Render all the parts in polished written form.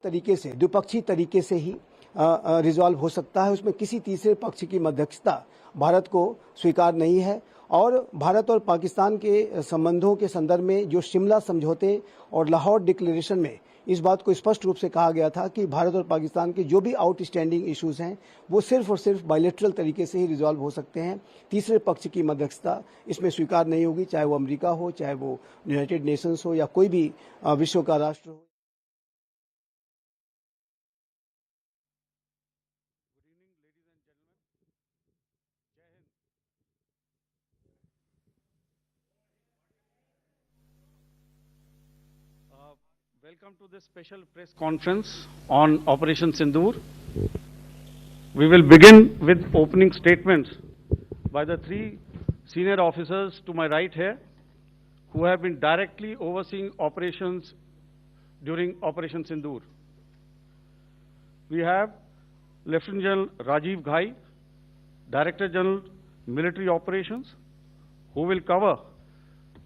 तरीके से, द्विपक्षीय तरीके से ही रिजॉल्व हो सकता है। उसमें किसी तीसरे पक्ष की मध्यस्थता भारत को स्वीकार नहीं है। और भारत और पाकिस्तान के संबंधों के संदर्भ में जो शिमला समझौते और लाहौर डिक्लेरेशन में इस बात को स्पष्ट रूप से कहा गया था कि भारत और पाकिस्तान के जो भी आउटस्टैंडिंग इश्यूज हैं वो सिर्फ और सिर्फ बायलैटरल तरीके से ही रिजॉल्व हो सकते हैं। तीसरे पक्ष की मध्यस्थता इसमें स्वीकार नहीं होगी, चाहे वो अमेरिका हो, चाहे वो यूनाइटेड नेशंस हो या कोई भी विश्व का राष्ट्र हो। Welcome to this special press conference on Operation Sindoor. We will begin with opening statements by the three senior officers to my right here who have been directly overseeing operations during Operation Sindoor. We have Lieutenant General Rajiv Ghai, Director General Military Operations, who will cover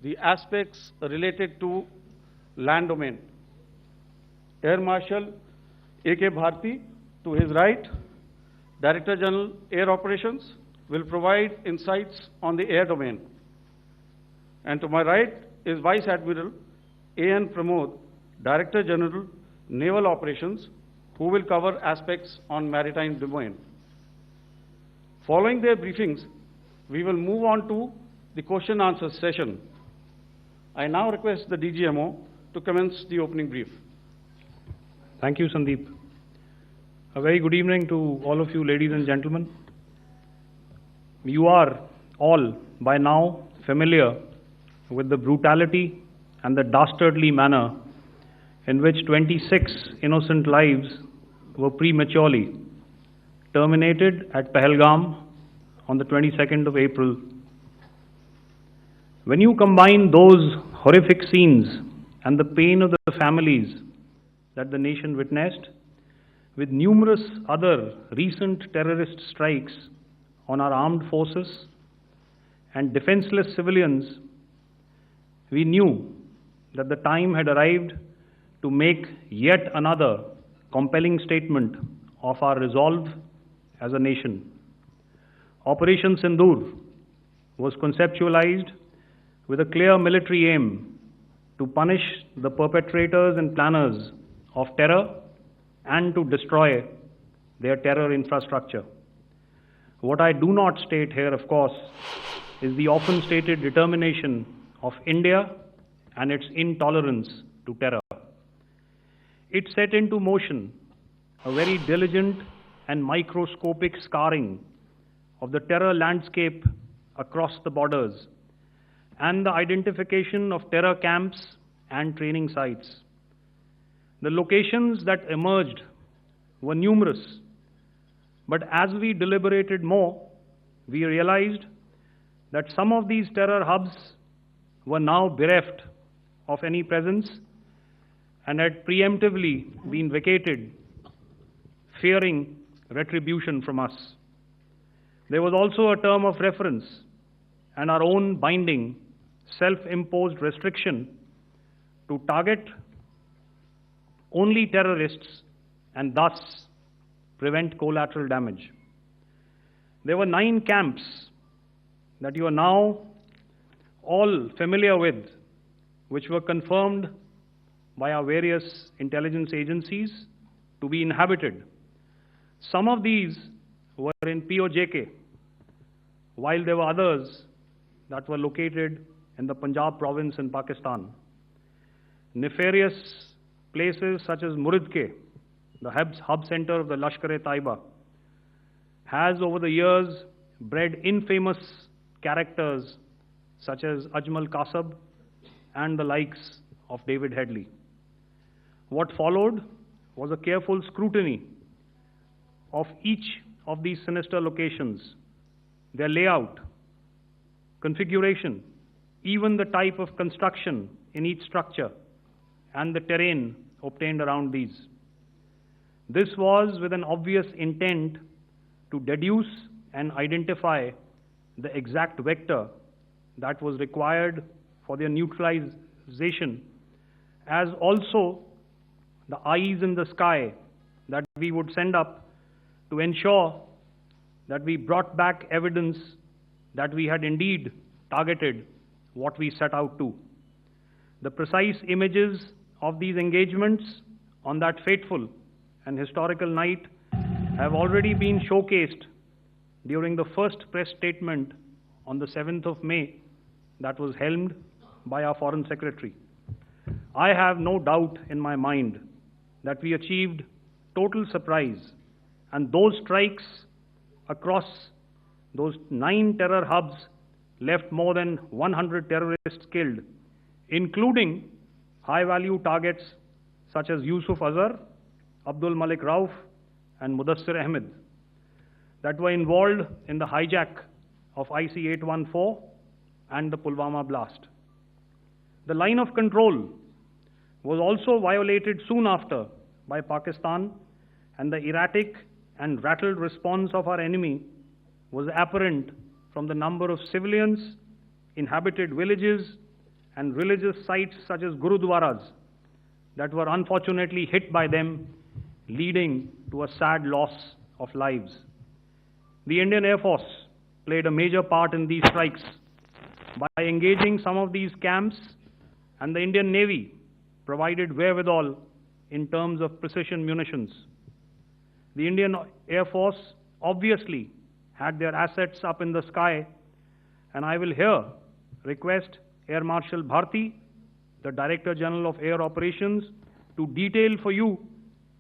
the aspects related to land domain. Air Marshal A.K. Bharti, to his right, Director General Air Operations, will provide insights on the air domain. And to my right is Vice Admiral A.N. Pramod, Director General Naval Operations, who will cover aspects on maritime domain. Following their briefings, we will move on to the question answer session. I now request the DGMO to commence the opening brief. Thank you, Sandeep. A very good evening to all of you, ladies and gentlemen. You are all by now familiar with the brutality and the dastardly manner in which 26 innocent lives were prematurely terminated at Pahalgam on the 22nd of April. When you combine those horrific scenes and the pain of the families that the nation witnessed with numerous other recent terrorist strikes on our armed forces and defenseless civilians, we knew that the time had arrived to make yet another compelling statement of our resolve as a nation. Operation Sindoor was conceptualized with a clear military aim to punish the perpetrators and planners of terror and to destroy their terror infrastructure. What I do not state here, of course, is the often stated determination of India and its intolerance to terror. It set into motion a very diligent and microscopic scarring of the terror landscape across the borders and the identification of terror camps and training sites. The locations that emerged were numerous, but as we deliberated more, we realized that some of these terror hubs were now bereft of any presence and had preemptively been vacated, fearing retribution from us. There was also a term of reference and our own binding, self-imposed restriction to target only terrorists and thus prevent collateral damage. There were 9 camps that you are now all familiar with, which were confirmed by our various intelligence agencies to be inhabited. Some of these were in POJK, while there were others that were located in the Punjab province in Pakistan. Nefarious places such as Muridke, the hub center of the Lashkar-e-Taiba, has over the years bred infamous characters such as Ajmal Kasab and the likes of David Headley. What followed was a careful scrutiny of each of these sinister locations, their layout, configuration, even the type of construction in each structure, and the terrain obtained around these. This was with an obvious intent to deduce and identify the exact vector that was required for their neutralization, as also the eyes in the sky that we would send up to ensure that we brought back evidence that we had indeed targeted what we set out to. The precise images of these engagements on that fateful and historical night have already been showcased during the first press statement on the 7th of May that was helmed by our Foreign Secretary. I have no doubt in my mind that we achieved total surprise, and those strikes across those 9 terror hubs left more than 100 terrorists killed, including high-value targets such as Yusuf Azhar, Abdul Malik Rauf, and Mudassir Ahmed that were involved in the hijack of IC-814 and the Pulwama blast. The line of control was also violated soon after by Pakistan, and the erratic and rattled response of our enemy was apparent from the number of civilians, inhabited villages, and religious sites such as Gurudwaras that were unfortunately hit by them, leading to a sad loss of lives. The Indian Air Force played a major part in these strikes by engaging some of these camps, and the Indian Navy provided wherewithal in terms of precision munitions. The Indian Air Force obviously had their assets up in the sky, and I will here request Air Marshal Bharti, the Director General of Air Operations, to detail for you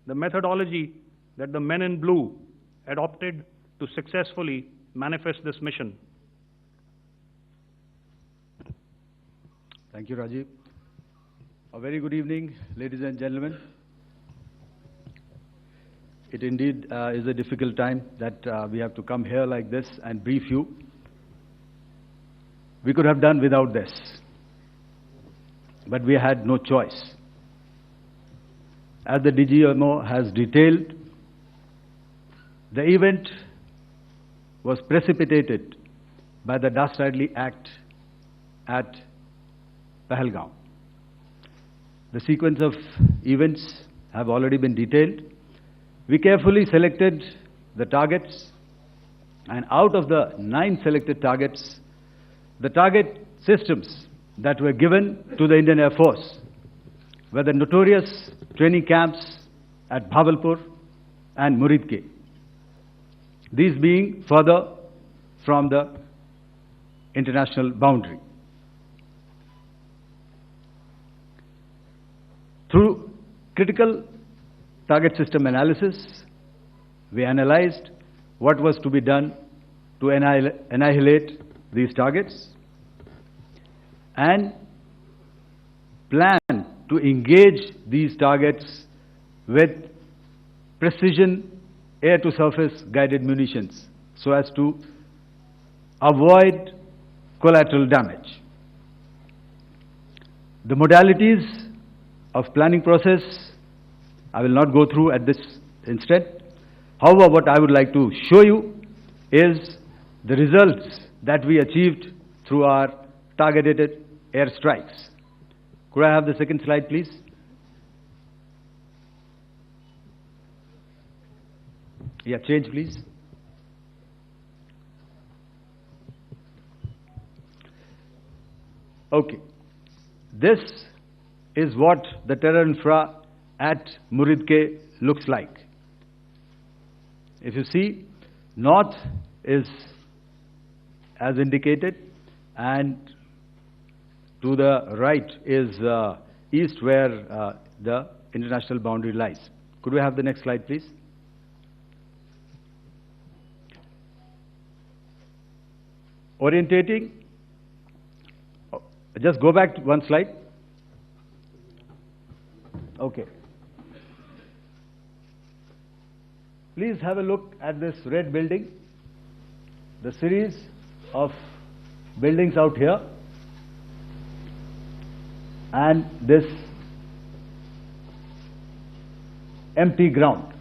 the methodology that the men in blue adopted to successfully manifest this mission. Thank you, Rajiv. A very good evening, ladies and gentlemen. It indeed is a difficult time that we have to come here like this and brief you. We could have done without this, but we had no choice. As the DGMO has detailed, the event was precipitated by the dastardly act at Pahalgam. The sequence of events have already been detailed. We carefully selected the targets, and out of the 9 selected targets, the target systems that were given to the Indian Air Force were the notorious training camps at Bhavalpur and Muridke, these being further from the international boundary. Through critical target system analysis, we analyzed what was to be done to annihilate these targets and planned to engage these targets with precision air-to-surface guided munitions so as to avoid collateral damage. The modalities of planning process I will not go through at this instant. However, what I would like to show you is the results that we achieved through our targeted air strikes. Could I have the second slide, please? Yeah, change, please. Okay. This is what the terror infra at Muridke looks like. If you see, north is as indicated, and to the right is east, where the international boundary lies. Could we have the next slide, please? Orientating. Just go back to one slide. Okay. Please have a look at this red building, the series of buildings out here, and this empty ground.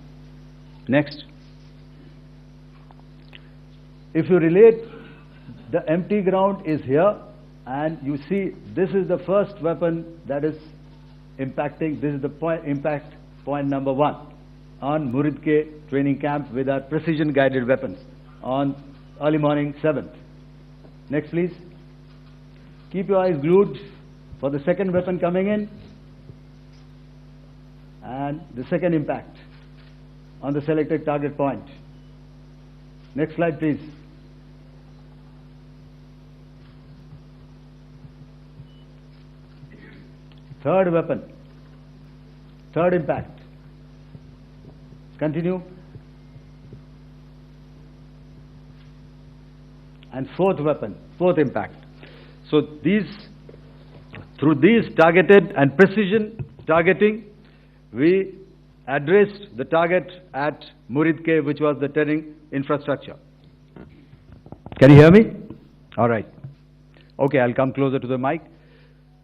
Next. If you relate, the empty ground is here, and you see this is the first weapon that is impacting. This is the impact point number 1 on Muridke training camp with our precision guided weapons on early morning 7th. Next please. Keep your eyes glued for the second weapon coming in and the second impact on the selected target point. Next slide please. Third weapon, third impact. Continue. And fourth weapon, fourth impact. So through these targeted and precision targeting, we addressed the target at Muridke, which was the training infrastructure. Can you hear me? All right. Okay, I'll come closer to the mic.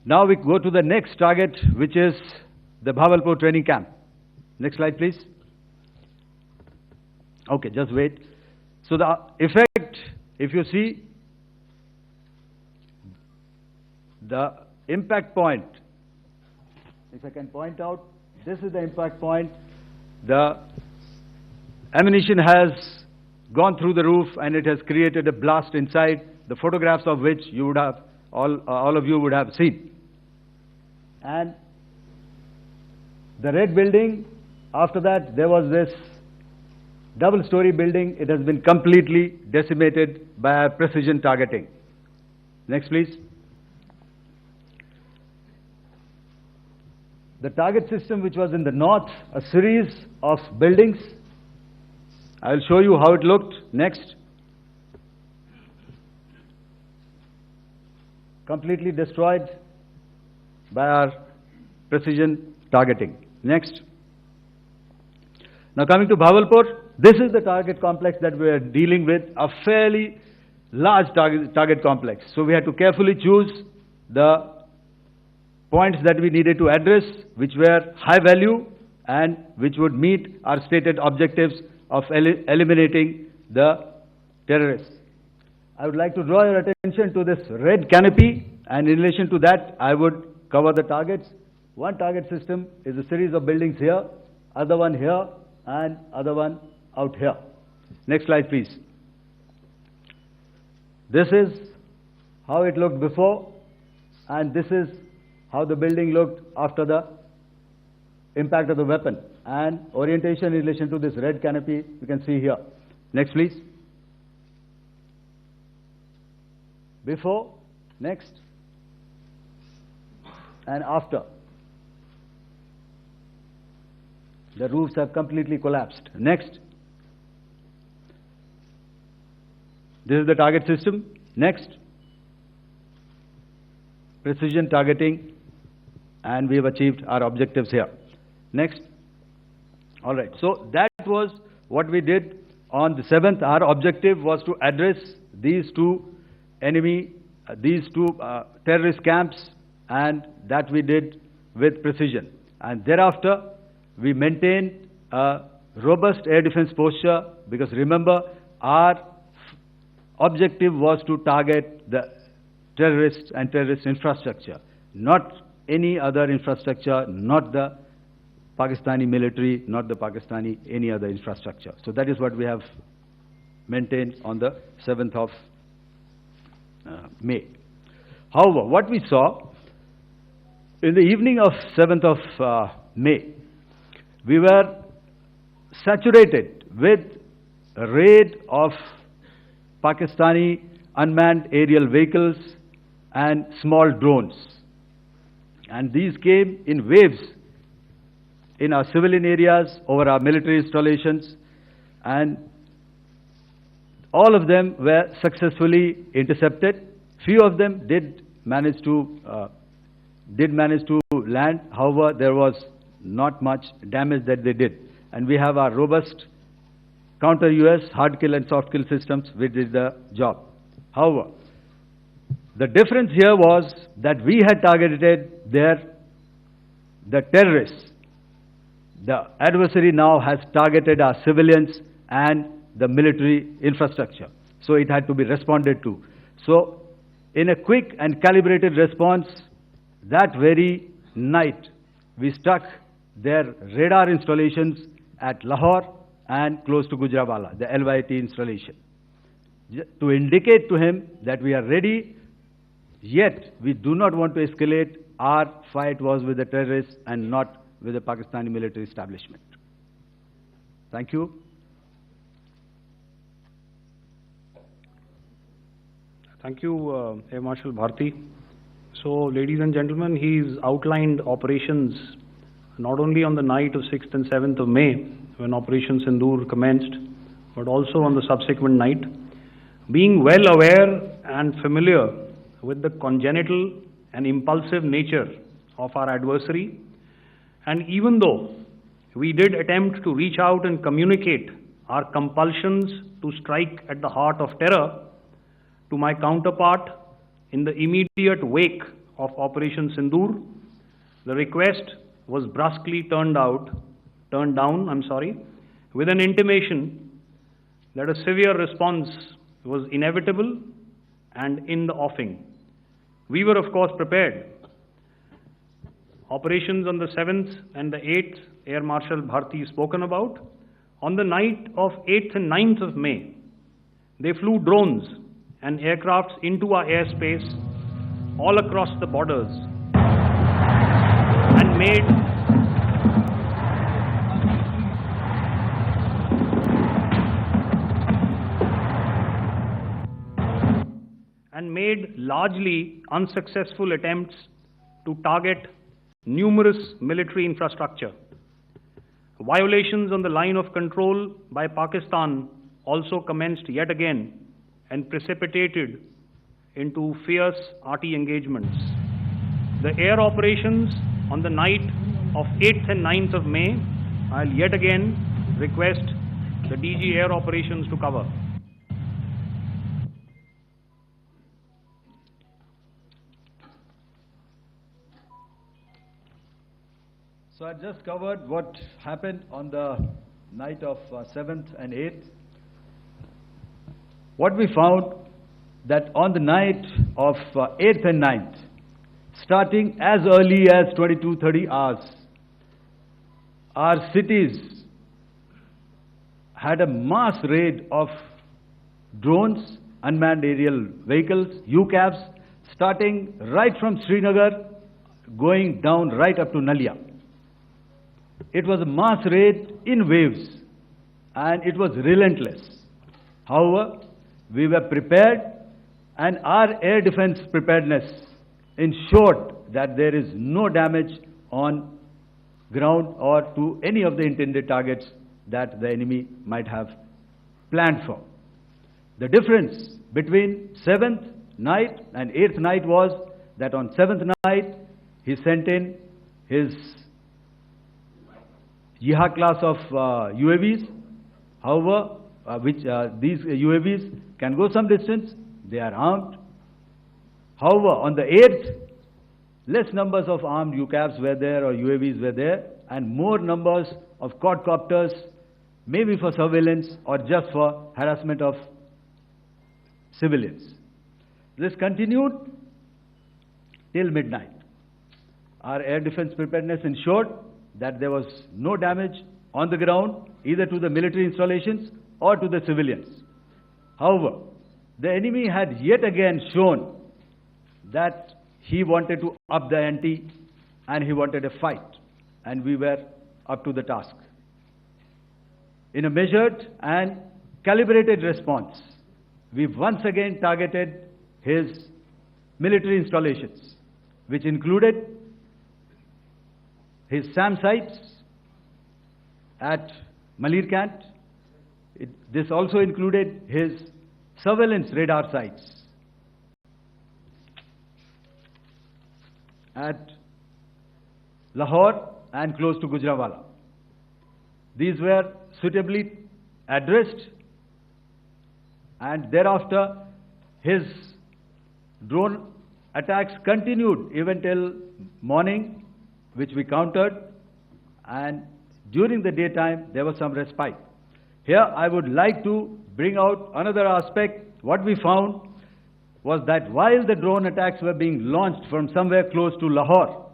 Now we go to the next target, which is the Bhavalpur training camp. Next slide, please. Okay, just wait. So the effect, if you see, the impact point, if I can point out, this is the impact point. The ammunition has gone through the roof and it has created a blast inside, the photographs of which you would have, all of you would have seen. And the red building, after that there was this double-story building. It has been completely decimated by our precision targeting. Next please. The target system which was in the north, a series of buildings. I will show you how it looked. Next. Completely destroyed by our precision targeting. Next. Now coming to Bhavalpur, this is the target complex that we are dealing with, a fairly large target complex. So we had to carefully choose the points that we needed to address, which were high value and which would meet our stated objectives of eliminating the terrorists. I would like to draw your attention to this red canopy, and in relation to that, I would cover the targets. One target system is a series of buildings here, other one here, and other one out here. Next slide, please. This is how it looked before, and this is how the building looked after the impact of the weapon. And orientation in relation to this red canopy, you can see here. Next, please. Before, next, and after. The roofs have completely collapsed. Next. This is the target system. Next. Precision targeting, and we have achieved our objectives here. Next. All right. So that was what we did on the 7th. Our objective was to address these two terrorist camps, and that we did with precision. And thereafter, we maintained a robust air defense posture, because remember, our objective was to target the terrorists and terrorist infrastructure, not any other infrastructure, not the Pakistani military, not the Pakistani any other infrastructure. So that is what we have maintained on the 7th of May. However, what we saw in the evening of 7th of May, we were saturated with a raid of Pakistani unmanned aerial vehicles and small drones. And these came in waves in our civilian areas, over our military installations, and all of them were successfully intercepted. Few of them did manage to land. However, there was not much damage that they did. And we have our robust counter-US hard kill and soft kill systems which did the job. However, the difference here was that we had targeted the terrorists. The adversary now has targeted our civilians and the military infrastructure. So it had to be responded to. So in a quick and calibrated response, that very night, we struck their radar installations at Lahore and close to Gujranwala, the LYT installation, to indicate to him that we are ready, yet we do not want to escalate. Our fight was with the terrorists and not with the Pakistani military establishment. Thank you. Thank you, Air Marshal Bharti. So, ladies and gentlemen, he's outlined operations not only on the night of 6th and 7th of May, when Operation Sindoor commenced, but also on the subsequent night. Being well aware and familiar with the congenital and impulsive nature of our adversary, and even though we did attempt to reach out and communicate our compulsions to strike at the heart of terror to my counterpart in the immediate wake of Operation Sindoor, the request was brusquely turned down, with an intimation that a severe response was inevitable and in the offing. We were, of course, prepared. Operations on the 7th and the 8th, Air Marshal Bharti spoken about. On the night of 8th and 9th of May, they flew drones and aircrafts into our airspace all across the borders and made largely unsuccessful attempts to target numerous military infrastructure. Violations on the line of control by Pakistan also commenced yet again and precipitated into fierce arty engagements. The air operations on the night of 8th and 9th of May, I'll yet again request the DG Air Operations to cover. So I just covered what happened on the night of 7th and 8th. What we found that on the night of 8th and 9th, starting as early as 22:30 hours, our cities had a mass raid of drones, unmanned aerial vehicles, UCAVs, starting right from Srinagar, going down right up to Nalia. It was a mass raid in waves, and it was relentless. However, we were prepared, and our air defense preparedness ensured that there is no damage on ground or to any of the intended targets that the enemy might have planned for. The difference between 7th night and 8th night was that on 7th night, he sent in his Jihad class of UAVs, however, these UAVs can go some distance, they are armed. However, on the 8th, less numbers of armed UCAVs were there or UAVs were there, and more numbers of quadcopters, maybe for surveillance or just for harassment of civilians. This continued till midnight. Our air defense preparedness ensured that there was no damage on the ground, either to the military installations or to the civilians. However, the enemy had yet again shown that he wanted to up the ante and he wanted a fight, and we were up to the task. In a measured and calibrated response, we once again targeted his military installations, which included his SAM sites at Malirkant. This also included his surveillance radar sites at Lahore and close to Gujranwala. These were suitably addressed, and thereafter his drone attacks continued even till morning, which we countered, and during the daytime there was some respite. Here I would like to bring out another aspect. What we found was that while the drone attacks were being launched from somewhere close to Lahore,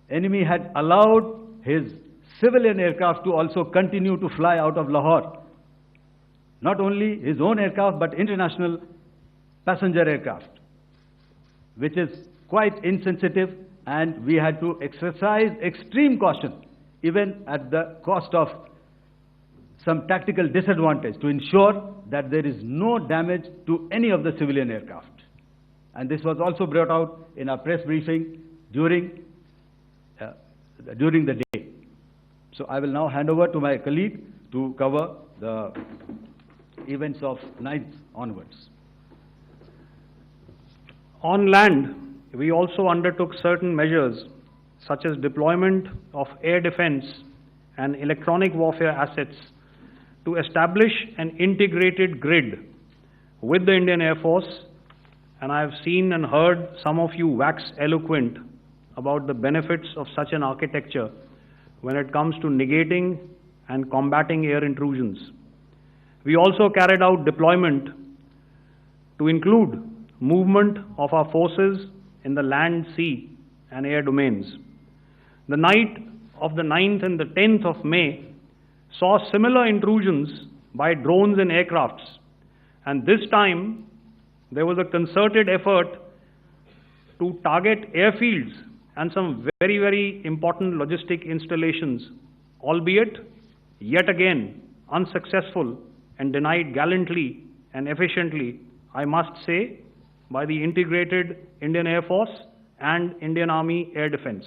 enemy had allowed his civilian aircraft to also continue to fly out of Lahore. Not only his own aircraft, but international passenger aircraft, which is quite insensitive, and we had to exercise extreme caution, even at the cost of some tactical disadvantage, to ensure that there is no damage to any of the civilian aircraft. And this was also brought out in our press briefing during the day. So I will now hand over to my colleague to cover the events of 9th onwards. On land, we also undertook certain measures such as deployment of air defense and electronic warfare assets to establish an integrated grid with the Indian Air Force, and I have seen and heard some of you wax eloquent about the benefits of such an architecture when it comes to negating and combating air intrusions. We also carried out deployment to include movement of our forces in the land, sea, and air domains. The night of the 9th and the 10th of May saw similar intrusions by drones and aircrafts, and this time there was a concerted effort to target airfields and some very, very important logistic installations, albeit yet again unsuccessful and denied gallantly and efficiently, I must say, by the integrated Indian Air Force and Indian Army Air Defense.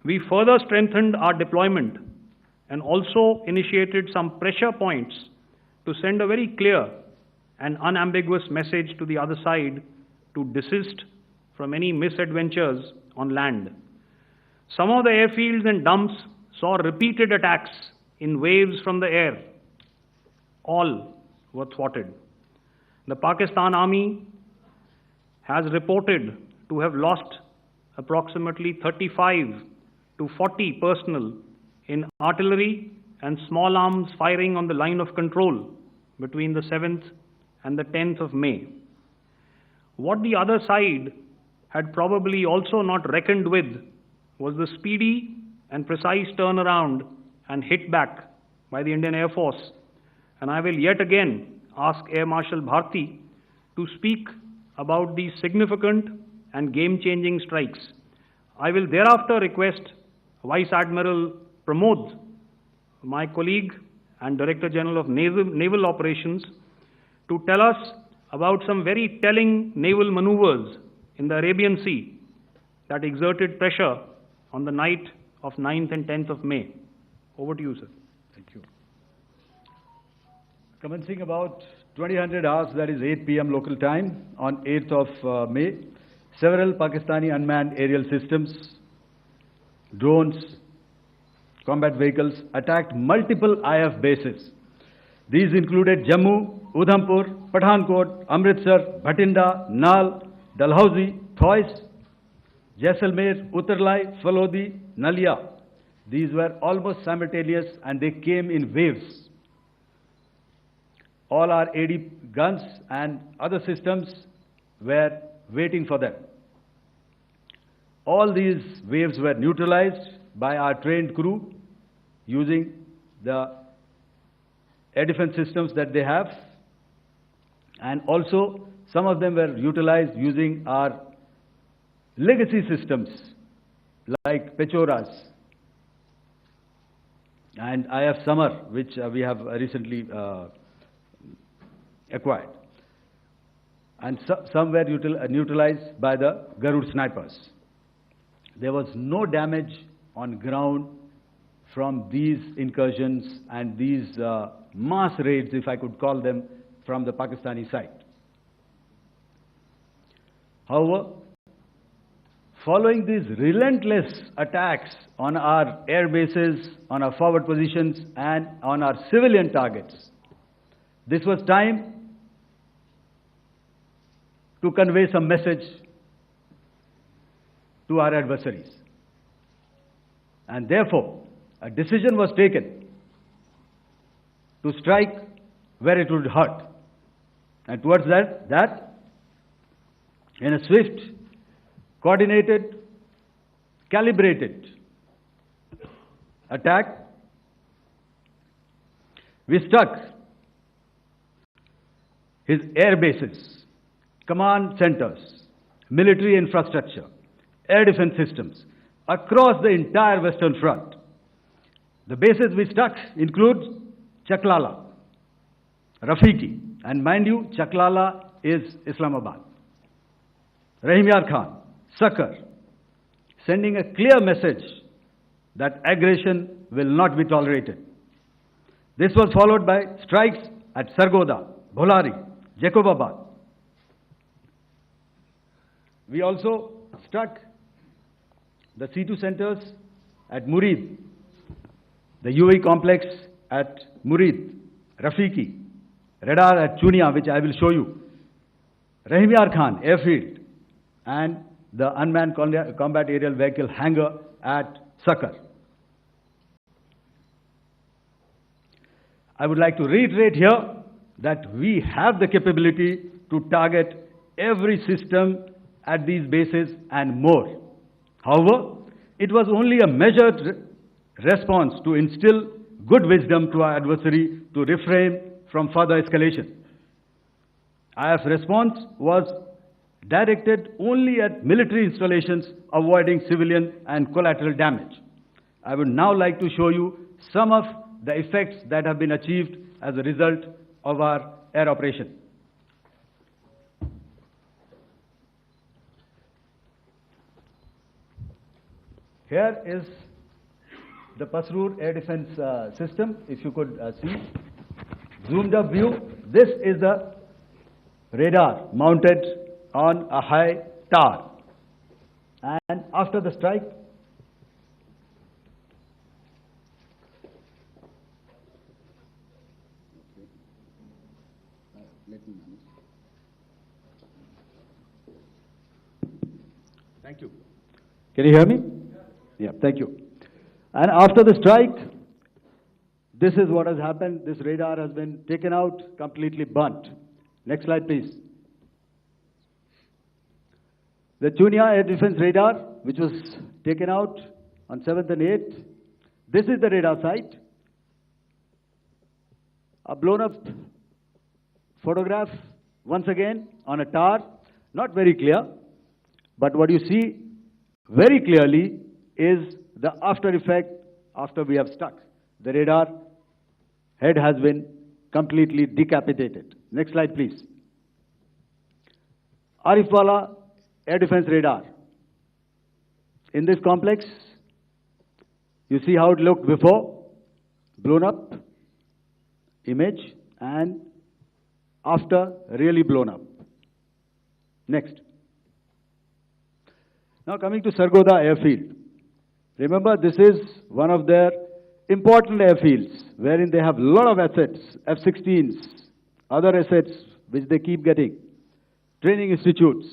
We further strengthened our deployment and also initiated some pressure points to send a very clear and unambiguous message to the other side to desist from any misadventures on land. Some of the airfields and dumps saw repeated attacks in waves from the air. All were thwarted. The Pakistan Army has reported to have lost approximately 35 to 40 personnel in artillery and small arms firing on the line of control between the 7th and the 10th of May. What the other side had probably also not reckoned with was the speedy and precise turnaround and hit back by the Indian Air Force. And I will yet again ask Air Marshal Bharti to speak about these significant and game-changing strikes. I will thereafter request Vice Admiral Pramod, my colleague and Director General of Naval Operations, to tell us about some very telling naval maneuvers in the Arabian Sea that exerted pressure on the night of 9th and 10th of May. Over to you, sir. Thank you. Commencing about 2000 hours, that is 8 p.m. local time, on 8th of May, several Pakistani unmanned aerial systems, drones, combat vehicles attacked multiple IF bases. These included Jammu, Udhampur, Pathankot, Amritsar, Bhatinda, Nal, Dalhousie, Thois, Jaisalmer, Uttarlai, Falodi, Nalia. These were almost simultaneous and they came in waves. All our AD guns and other systems were waiting for them. All these waves were neutralized by our trained crew using the air defense systems that they have, and also some of them were utilized using our legacy systems like Pechoras and IF Summer, which we have recently acquired. And some were neutralized by the Garud snipers. There was no damage on ground from these incursions and these mass raids, if I could call them, from the Pakistani side. However, following these relentless attacks on our air bases, on our forward positions, and on our civilian targets, this was time to convey some message to our adversaries. And therefore, a decision was taken to strike where it would hurt. And towards that, in a swift, coordinated, calibrated attack, we struck his air bases, command centers, military infrastructure, air defense systems across the entire Western Front. The bases we struck include Chaklala, Rafiki, and mind you, Chaklala is Islamabad. Rahim Yar Khan, Sakar, sending a clear message that aggression will not be tolerated. This was followed by strikes at Sargoda, Bholari, Jacobabad. We also struck the C2 centers at Murid, the UAE complex at Murid, Rafiki, radar at Chunia, which I will show you, Rahim Yar Khan airfield, and the unmanned combat aerial vehicle hangar at Sakar. I would like to reiterate here that we have the capability to target every system at these bases and more. However, it was only a measured response to instill good wisdom to our adversary to refrain from further escalation. IF's response was directed only at military installations, avoiding civilian and collateral damage. I would now like to show you some of the effects that have been achieved as a result of our air operation. Here is the Pasrur air defense system, if you could see. Zoomed up view. This is the radar mounted on a high tower. And after the strike, thank you. Can you hear me? Yeah, thank you. And after the strike, this is what has happened. This radar has been taken out, completely burnt. Next slide, please. The Chunia air defense radar, which was taken out on 7th and 8th. This is the radar site. A blown up photograph, once again, on a tower. Not very clear, but what you see very clearly is the after effect after we have struck. The radar head has been completely decapitated. Next slide, please. Arifwala air defense radar. In this complex, you see how it looked before, blown up image, and after really blown up. Next. Now coming to Sargoda airfield. Remember, this is one of their important airfields wherein they have a lot of assets, F-16s, other assets which they keep getting, training institutes.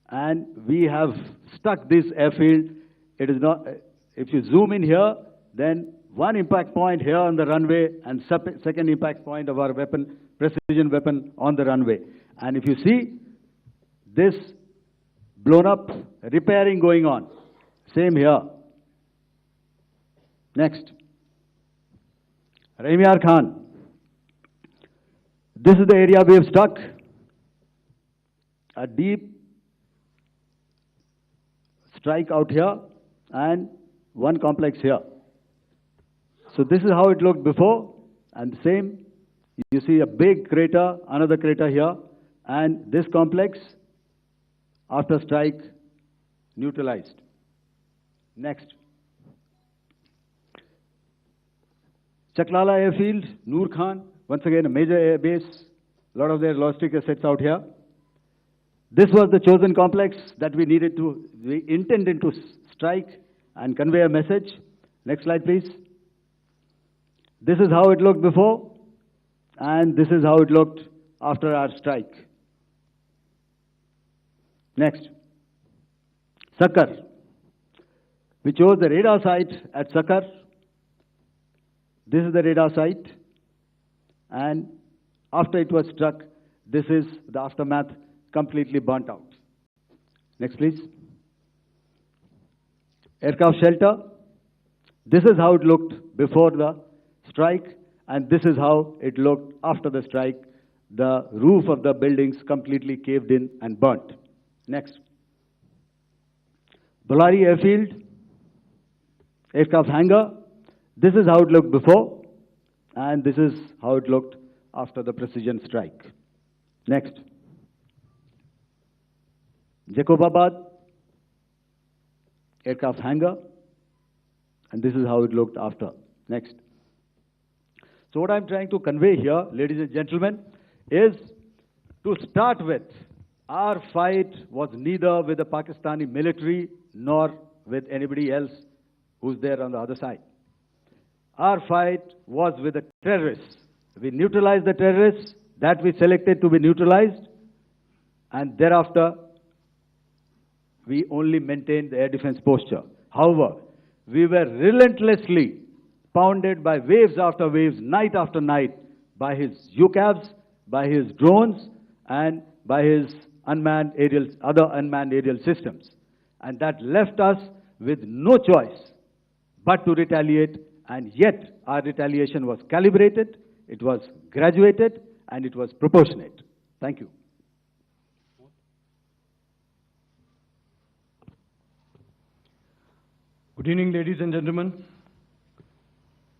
And we have stuck this airfield. It is not, if you zoom in here, then one impact point here on the runway and second impact point of our weapon, precision weapon on the runway. And if you see this blown up repairing going on, same here. Next. Rahim Yar Khan. This is the area we have struck. A deep strike out here and one complex here. So this is how it looked before, and the same. You see a big crater, another crater here, and this complex after strike neutralized. Next. Chaklala airfield, Noor Khan, once again a major air base, a lot of their logistic assets out here. This was the chosen complex that we intended to strike and convey a message. Next slide, please. This is how it looked before, and this is how it looked after our strike. Next. Sakar. We chose the radar site at Sakar. This is the radar site, and after it was struck, this is the aftermath, completely burnt out. Next, please. aircraft shelter. This is how it looked before the strike, and this is how it looked after the strike. The roof of the buildings completely caved in and burnt. Next. Bolari Airfield, aircraft hangar. This is how it looked before, and this is how it looked after the precision strike. Next. Jacobabad, aircraft hangar, and this is how it looked after. Next. So what I'm trying to convey here, ladies and gentlemen, is to start with, our fight was neither with the Pakistani military nor with anybody else who's there on the other side. Our fight was with the terrorists. We neutralized the terrorists that we selected to be neutralized, and thereafter we only maintained the air defense posture. However, we were relentlessly pounded by waves after waves, night after night, by his UCAVs, by his drones, and by his other unmanned aerial systems. And that left us with no choice but to retaliate, and yet our retaliation was calibrated, it was graduated, and it was proportionate. Thank you. Good evening, ladies and gentlemen.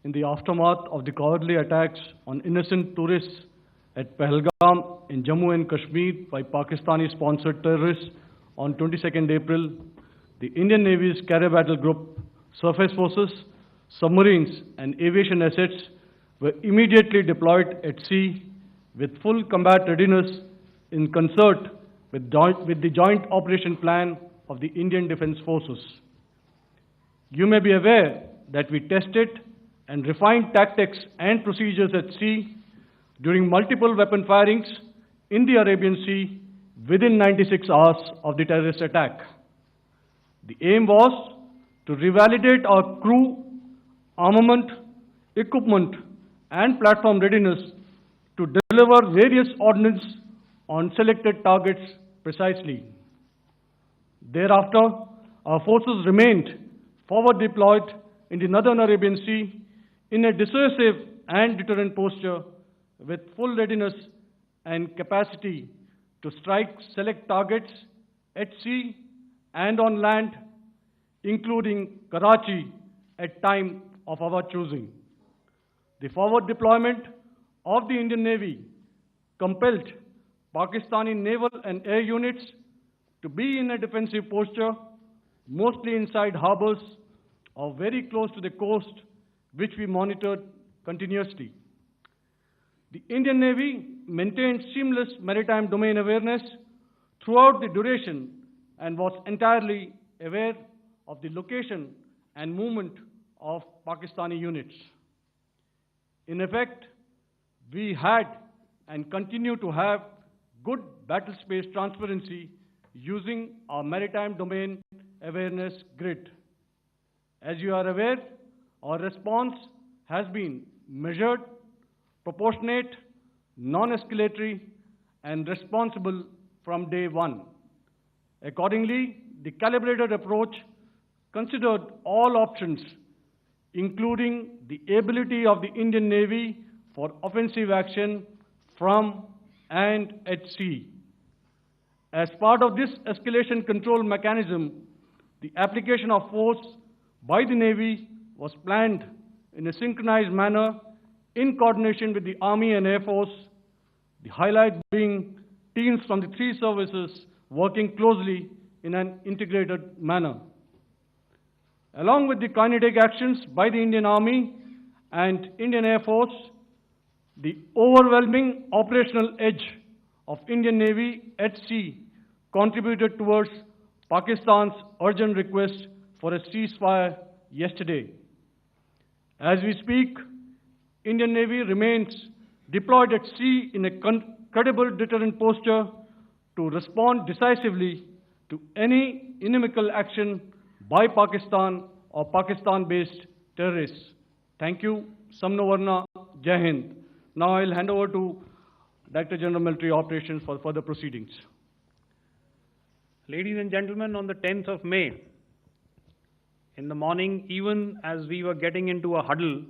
In the aftermath of the cowardly attacks on innocent tourists at Pahalgam in Jammu and Kashmir by Pakistani-sponsored terrorists on 22nd April, the Indian Navy's Carrier Battle Group, surface forces, submarines, and aviation assets were immediately deployed at sea with full combat readiness in concert with the joint operation plan of the Indian Defence Forces. You may be aware that we tested and refined tactics and procedures at sea during multiple weapon firings in the Arabian Sea within 96 hours of the terrorist attack. The aim was to revalidate our crew, armament, equipment, and platform readiness to deliver various ordnance on selected targets precisely. Thereafter, our forces remained forward deployed in the Northern Arabian Sea in a dissuasive and deterrent posture with full readiness and capacity to strike select targets at sea and on land, including Karachi at time of our choosing. The forward deployment of the Indian Navy compelled Pakistani naval and air units to be in a defensive posture, mostly inside harbors or very close to the coast, which we monitored continuously. The Indian Navy maintained seamless maritime domain awareness throughout the duration and was entirely aware of the location and movement of Pakistani units. In effect, we had and continue to have good battle space transparency using our maritime domain awareness grid. As you are aware, our response has been measured, proportionate, non-escalatory, and responsible from day one. Accordingly, the calibrated approach considered all options, including the ability of the Indian Navy for offensive action from and at sea. As part of this escalation control mechanism, the application of force by the Navy was planned in a synchronized manner in coordination with the Army and Air Force, the highlight being teams from the three services working closely in an integrated manner. Along with the kinetic actions by the Indian Army and Indian Air Force, the overwhelming operational edge of Indian Navy at sea contributed towards Pakistan's urgent request for a ceasefire yesterday. As we speak, Indian Navy remains deployed at sea in a credible deterrent posture to respond decisively to any inimical action by Pakistan or Pakistan-based terrorists. Thank you. Samno Varna, Jai Hind. Now I'll hand over to Director General Military Operations for further proceedings. Ladies and gentlemen, on the 10th of May, In the morning, even as we were getting into a huddle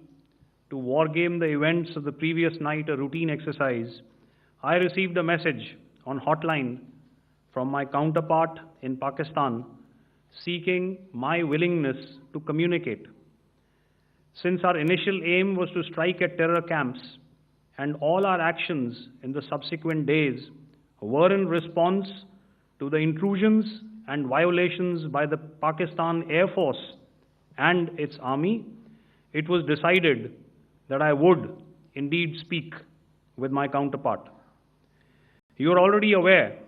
to wargame the events of the previous night, a routine exercise, I received a message on hotline from my counterpart in Pakistan seeking my willingness to communicate. Since our initial aim was to strike at terror camps, and all our actions in the subsequent days were in response to the intrusions and violations by the Pakistan Air Force and its army, it was decided that I would indeed speak with my counterpart. You are already aware,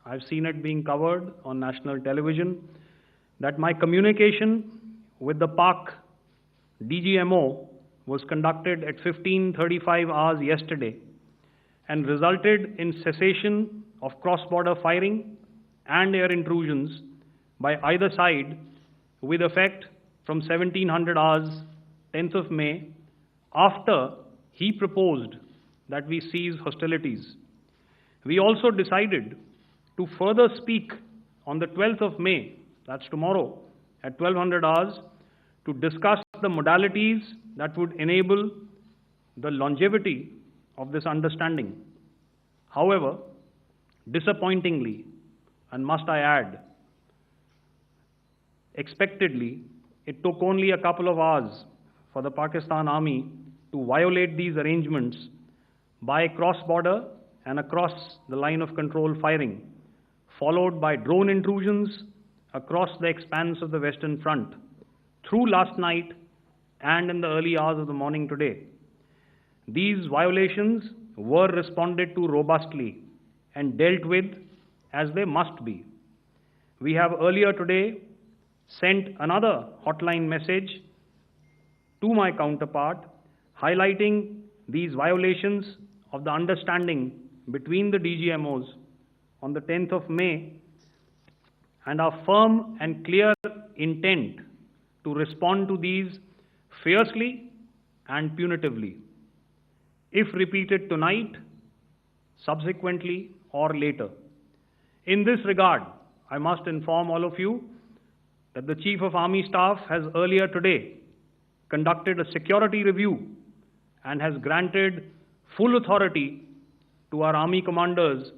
I've seen it being covered on national television, that my communication with the Pak DGMO was conducted at 15:35 hours yesterday and resulted in cessation of cross-border firing and air intrusions by either side with effect from 1700 hours, 10th of May, after he proposed that we cease hostilities. We also decided to further speak on the 12th of May, that's tomorrow, at 1200 hours, to discuss the modalities that would enable the longevity of this understanding. However, disappointingly, and must I add, expectedly, it took only a couple of hours for the Pakistan Army to violate these arrangements by cross-border and across the line of control firing, followed by drone intrusions across the expanse of the Western Front through last night and in the early hours of the morning today. These violations were responded to robustly and dealt with as they must be. We have earlier today sent another hotline message to my counterpart highlighting these violations of the understanding between the DGMOs on the 10th of May and our firm and clear intent to respond to these fiercely and punitively, if repeated tonight, subsequently, or later. In this regard, I must inform all of you that the Chief of Army Staff has earlier today conducted a security review and has granted full authority to our Army commanders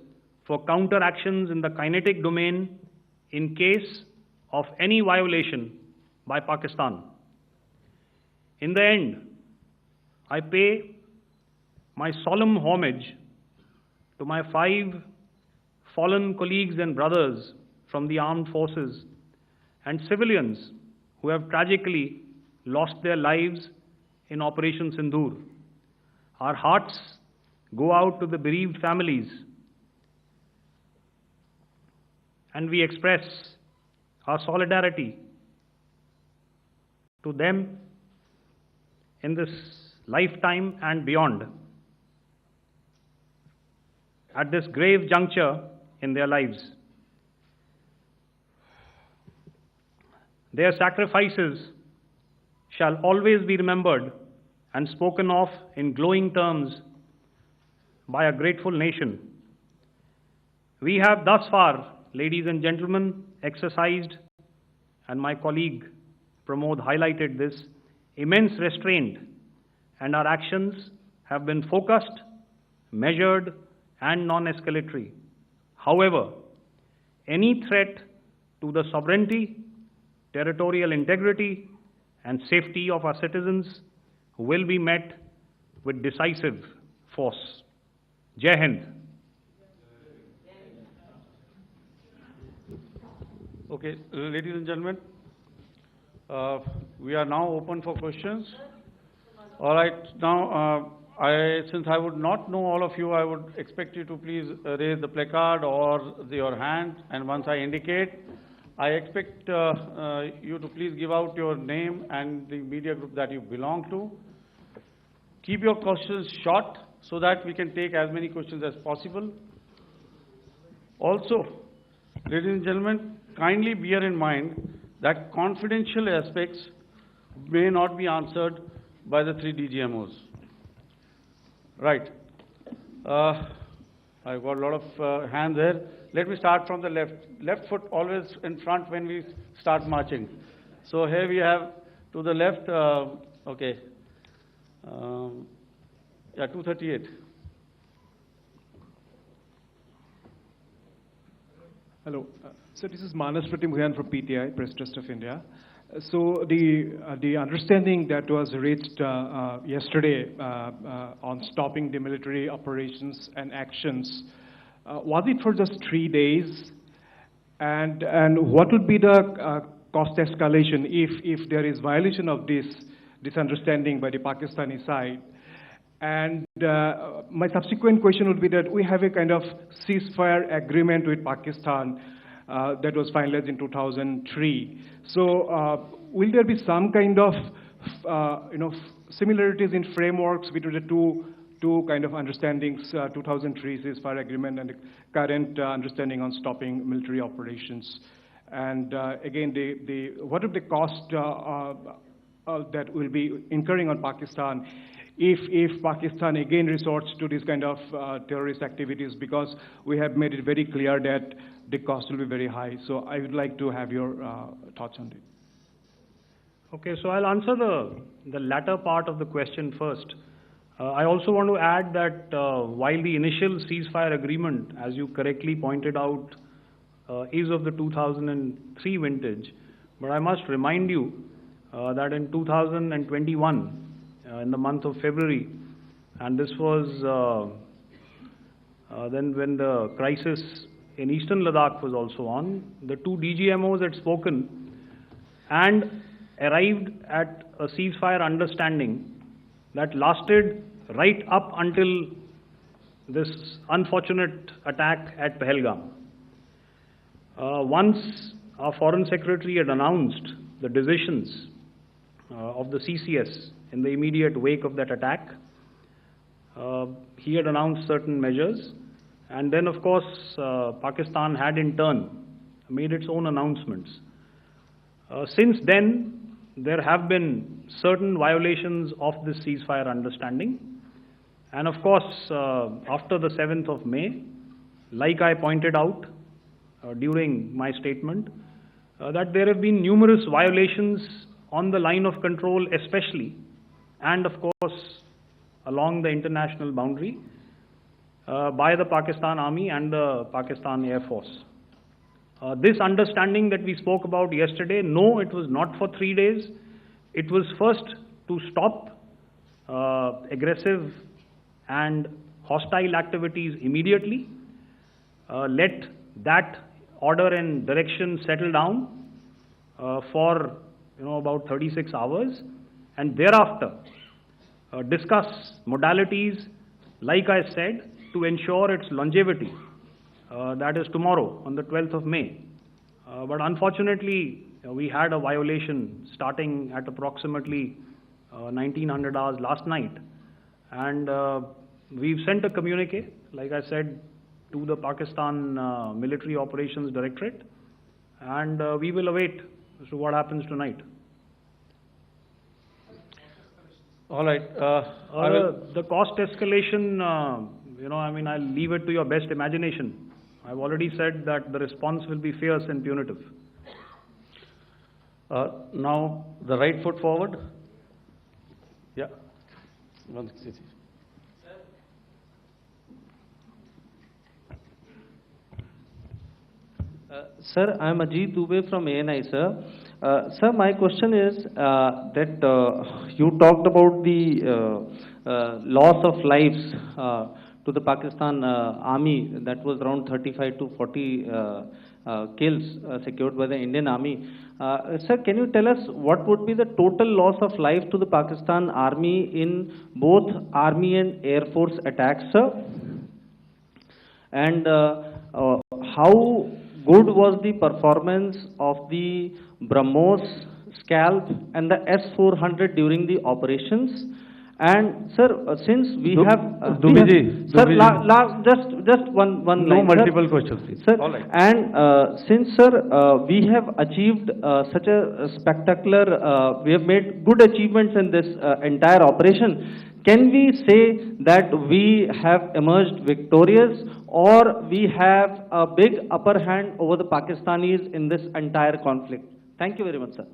for counter-actions in the kinetic domain in case of any violation by Pakistan. In the end, I pay my solemn homage to my 5 fallen colleagues and brothers from the armed forces and civilians who have tragically lost their lives in Operation Sindoor. Our hearts go out to the bereaved families, and we express our solidarity to them in this lifetime and beyond, at this grave juncture in their lives. Their sacrifices shall always be remembered and spoken of in glowing terms by a grateful nation. We have thus far, ladies and gentlemen, exercised, and my colleague Pramod highlighted this, immense restraint, and our actions have been focused, measured, and non-escalatory. However, any threat to the sovereignty, territorial integrity, and safety of our citizens will be met with decisive force. Jai Hind. Okay, ladies and gentlemen, we are now open for questions. All right, now since I would not know all of you, I would expect you to please raise the placard or your hand, and once I indicate, I expect you to please give out your name and the media group that you belong to. Keep your questions short so that we can take as many questions as possible. Also, ladies and gentlemen, kindly bear in mind that confidential aspects may not be answered by the 3 DGMOs. Right. I've got a lot of hands there. Let me start from the left. Left foot always in front when we start marching. So here we have to the left, okay, yeah, 238. Hello. So this is Manas Pratimhuyan from PTI, Press Trust of India. So the understanding that was reached yesterday on stopping the military operations and actions, was it for just 3 days? And what would be the cost escalation if there is violation of this understanding by the Pakistani side? And my subsequent question would be that we have a kind of ceasefire agreement with Pakistan that was finalized in 2003. So will there be some kind of similarities in frameworks between the two kind of understandings, 2003 ceasefire agreement and the current understanding on stopping military operations? And again, what would the cost that will be incurring on Pakistan if Pakistan again resorts to this kind of terrorist activities, because we have made it very clear that the cost will be very high. So I would like to have your thoughts on it. Okay, so I'll answer the latter part of the question first. I also want to add that while the initial ceasefire agreement, as you correctly pointed out, is of the 2003 vintage, but I must remind you that in 2021, in the month of February, and this was then when the crisis in eastern Ladakh was also on, the two DGMOs had spoken and arrived at a ceasefire understanding that lasted right up until this unfortunate attack at Pahalgam. Once our Foreign Secretary had announced the decisions of the CCS in the immediate wake of that attack, he had announced certain measures, and then of course Pakistan had in turn made its own announcements. Since then, there have been certain violations of this ceasefire understanding, and of course after the 7th of May, like I pointed out during my statement, that there have been numerous violations on the line of control especially, and of course along the international boundary by the Pakistan Army and the Pakistan Air Force. This understanding that we spoke about yesterday, no, it was not for 3 days. It was first to stop aggressive and hostile activities immediately, let that order and direction settle down for about 36 hours, and thereafter discuss modalities, like I said, to ensure its longevity. That is tomorrow on the 12th of May. But unfortunately, we had a violation starting at approximately 1900 hours last night, and we've sent a communique, like I said, to the Pakistan Military Operations Directorate, and we will await as to what happens tonight. All right. The cost escalation, I'll leave it to your best imagination. I've already said that the response will be fierce and punitive. Now, the right foot forward. Yeah. Sir, I am Ajit Dubey from ANI, sir. Sir, my question is that you talked about the loss of lives to the Pakistan army, that was around 35 to 40 kills secured by the Indian army. Sir, can you tell us what would be the total loss of life to the Pakistan army in both army and air force attacks, sir? And how good was the performance of the BrahMos, Scalp and the S-400 during the operations? And sir, since we have just one line, no multiple questions, please. Sir, all right. and since sir, we have achieved such a spectacular, we have made good achievements in this entire operation, can we say that we have emerged victorious, or we have a big upper hand over the Pakistanis in this entire conflict? Thank you very much, sir.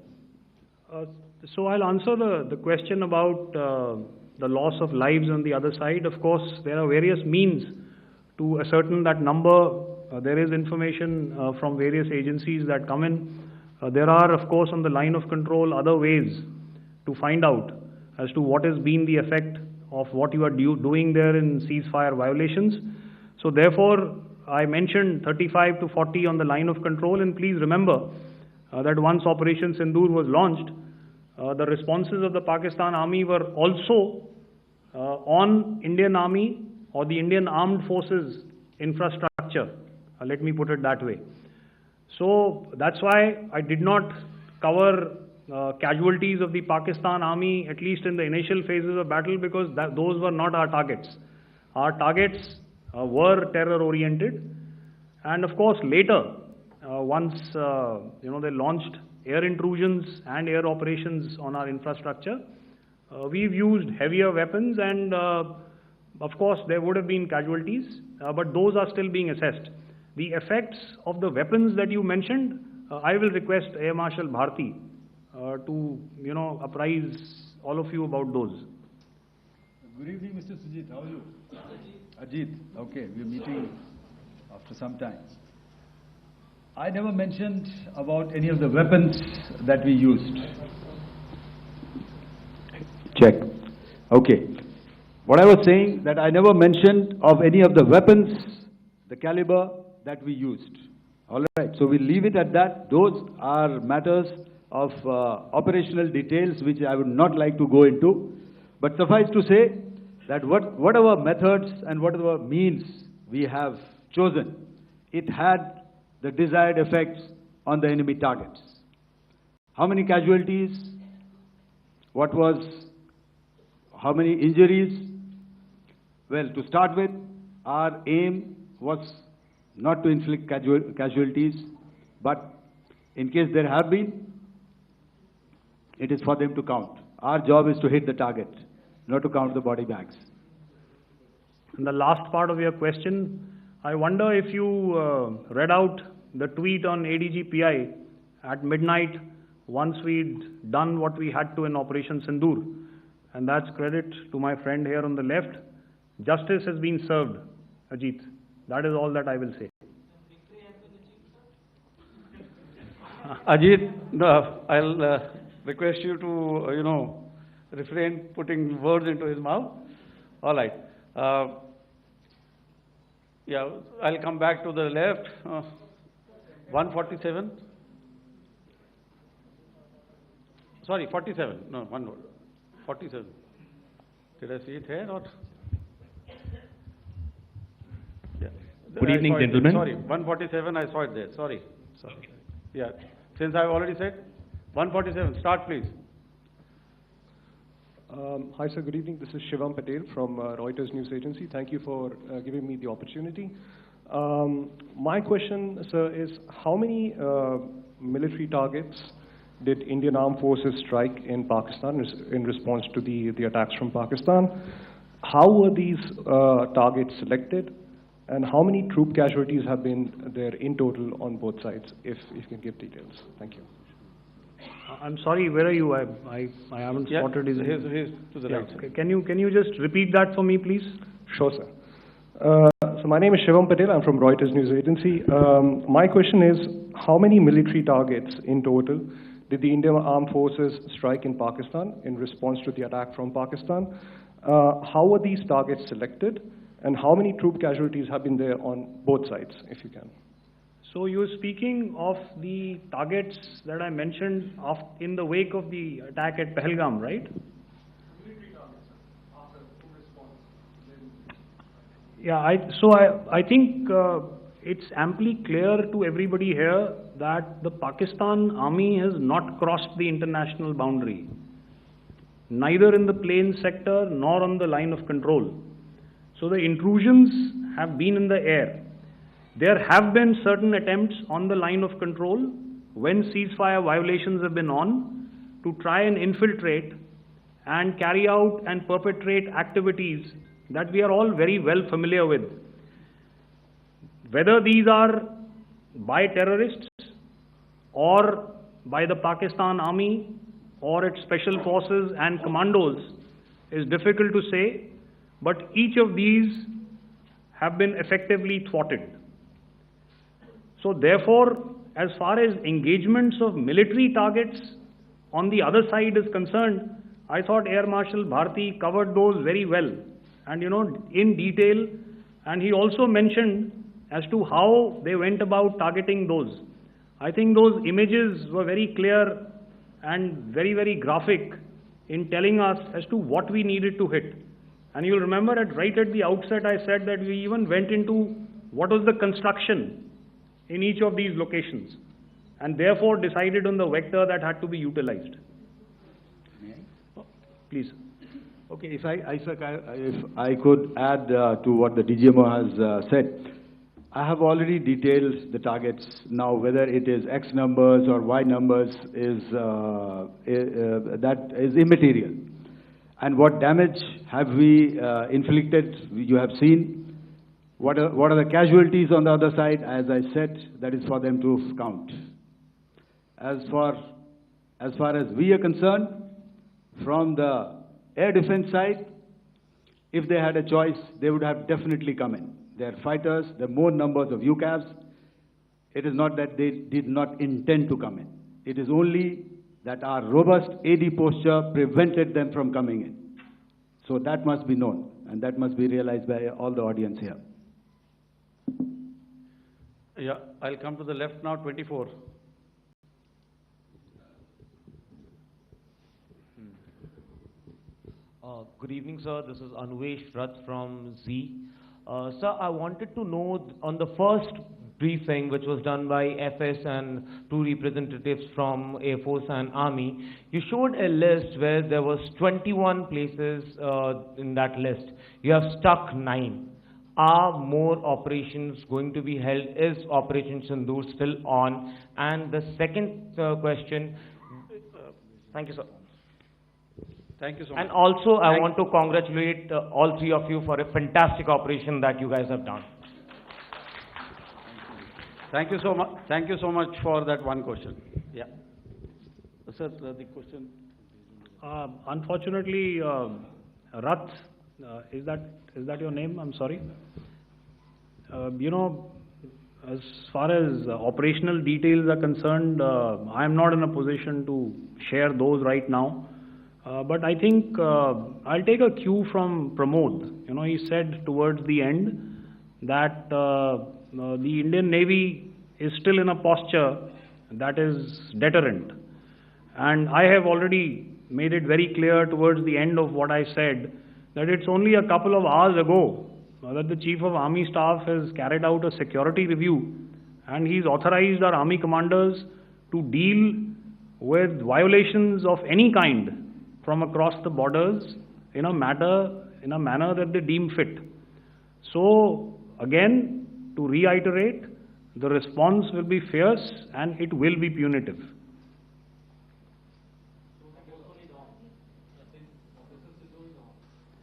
So I'll answer the question about the loss of lives on the other side. Of course, there are various means to ascertain that number. There is information from various agencies that come in. There are, of course, on the line of control, other ways to find out as to what has been the effect of what you are doing there in ceasefire violations. So therefore, I mentioned 35 to 40 on the line of control, and please remember that once Operation Sindoor was launched, the responses of the Pakistan Army were also on Indian Army or the Indian Armed Forces infrastructure. Let me put it that way. So that's why I did not cover casualties of the Pakistan Army, at least in the initial phases of battle, because those were not our targets. Our targets were terror-oriented, and of course later, once they launched air intrusions and air operations on our infrastructure, we've used heavier weapons, and of course there would have been casualties, but those are still being assessed. The effects of the weapons that you mentioned, I will request Air Marshal Bharti to apprise all of you about those. Good evening, Mr. Sujit. How are you? Ajit. Okay, we're meeting after some time. I never mentioned about any of the weapons that we used. Check. Okay. What I was saying, that I never mentioned of any of the weapons, the caliber that we used. All right. So we leave it at that. Those are matters of operational details which I would not like to go into. But suffice to say that whatever methods and whatever means we have chosen, it had the desired effects on the enemy targets. How many casualties? How many injuries? Well, to start with, our aim was not to inflict casualties, but in case there have been, it is for them to count. Our job is to hit the target, not to count the body bags. And the last part of your question, I wonder if you read out the tweet on ADG-PI at midnight once we'd done what we had to in Operation Sindoor. And that's credit to my friend here on the left. Justice has been served, Ajit. That is all that I will say. Ajit, I'll request you to, refrain putting words into his mouth. All right. Yeah, I'll come back to the left. 147. Sorry, 47. No, 47. Did I see it here or? Yeah. Good evening, gentlemen. Sorry, 147. I saw it there. Sorry. Yeah. Since I've already said 147. Start, please. Hi, sir. Good evening. This is Shivam Patel from Reuters News Agency. Thank you for giving me the opportunity. My question, sir, is how many military targets did Indian Armed Forces strike in Pakistan in response to the attacks from Pakistan? How were these targets selected? And how many troop casualties have been there in total on both sides, if you can give details? Thank you. I'm sorry, where are you? I haven't spotted his... Here's to the right. Okay. Can you just repeat that for me, please? Sure, sir. So my name is Shivam Patel. I'm from Reuters News Agency. My question is, how many military targets in total did the Indian Armed Forces strike in Pakistan in response to the attack from Pakistan? How were these targets selected? And how many troop casualties have been there on both sides, if you can? So you're speaking of the targets that I mentioned in the wake of the attack at Pahalgam, right? Military targets, after response. Yeah, I think it's amply clear to everybody here that the Pakistan Army has not crossed the international boundary, neither in the plain sector nor on the line of control. So the intrusions have been in the air. There have been certain attempts on the line of control when ceasefire violations have been on to try and infiltrate and carry out and perpetrate activities that we are all very well familiar with. Whether these are by terrorists or by the Pakistan Army or its special forces and commandos is difficult to say, but each of these have been effectively thwarted. So therefore, as far as engagements of military targets on the other side is concerned, I thought Air Marshal Bharti covered those very well and in detail, and he also mentioned as to how they went about targeting those. I think those images were very clear and very, very graphic in telling us as to what we needed to hit. And you'll remember right at the outset I said that we even went into what was the construction in each of these locations and therefore decided on the vector that had to be utilized. Please. Okay, if I could add to what the DGMO has said. I have already detailed the targets. Now, whether it is X numbers or Y numbers that is immaterial. And what damage have we inflicted? You have seen. What are the casualties on the other side? As I said, that is for them to count. As far as we are concerned, from the air defense side, if they had a choice, they would have definitely come in. They are fighters, there are more numbers of UCAVs. It is not that they did not intend to come in. It is only that our robust AD posture prevented them from coming in. So that must be known, and that must be realized by all the audience here. Yeah, I'll come to the left now, 24. Good evening, sir. This is Anvesh Rath from Z. Sir, I wanted to know on the first briefing, which was done by FS and two representatives from Air Force and Army, you showed a list where there was 21 places in that list. You have stuck 9. Are more operations going to be held? Is Operation Sindoor still on? And the second question, thank you, sir. Thank you so much. And also, I want to congratulate all three of you for a fantastic operation that you guys have done. Thank you so much. Thank you so much for that one question. Yeah. Sir, the question. Unfortunately, Rath, is that your name? I'm sorry. As far as operational details are concerned, I am not in a position to share those right now. But I think I'll take a cue from Pramod. He said towards the end that the Indian Navy is still in a posture that is deterrent. And I have already made it very clear towards the end of what I said that it's only a couple of hours ago that the Chief of Army Staff has carried out a security review and he's authorized our Army commanders to deal with violations of any kind from across the borders in a manner that they deem fit. So again, to reiterate, the response will be fierce and it will be punitive.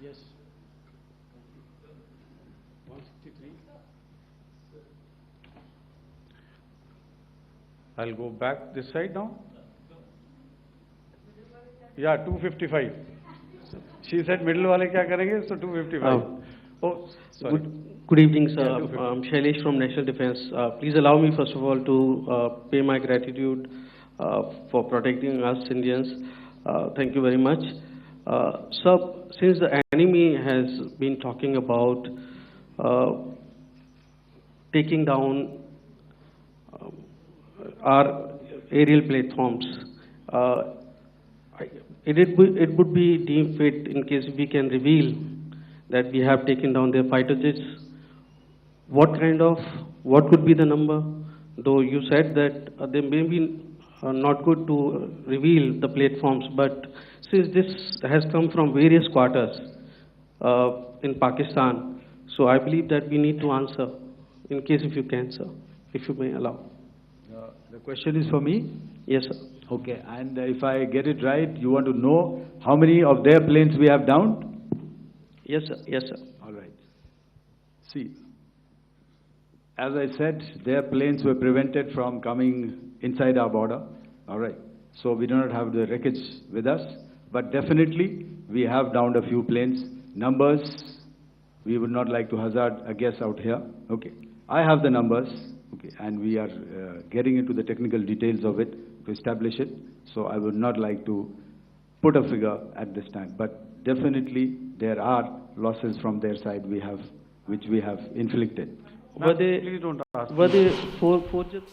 Yes. 163. I'll go back this side now. Yeah, 255. She said middle wale kya karenge, so 255. Oh, sorry. Good evening, sir. I'm Shailesh from National Defense. Please allow me, first of all, to pay my gratitude for protecting us Indians. Thank you very much. Sir, since the enemy has been talking about taking down our aerial platforms, it would be deemed fit in case we can reveal that we have taken down their fighter jets. What could be the number? Though you said that they may be not good to reveal the platforms, but since this has come from various quarters in Pakistan, so I believe that we need to answer, in case if you can, sir, if you may allow. The question is for me? Yes, sir. Okay, and if I get it right, you want to know how many of their planes we have downed? Yes, sir. Yes, sir. All right. See, as I said, their planes were prevented from coming inside our border. All right. so we do not have the wreckage with us. But definitely, we have downed a few planes. Numbers, we would not like to hazard a guess out here. Okay, I have the numbers. Okay, and we are getting into the technical details of it to establish it. So I would not like to put a figure at this time. But definitely, there are losses from their side which we have inflicted. Were they Please don't ask. were they four jets?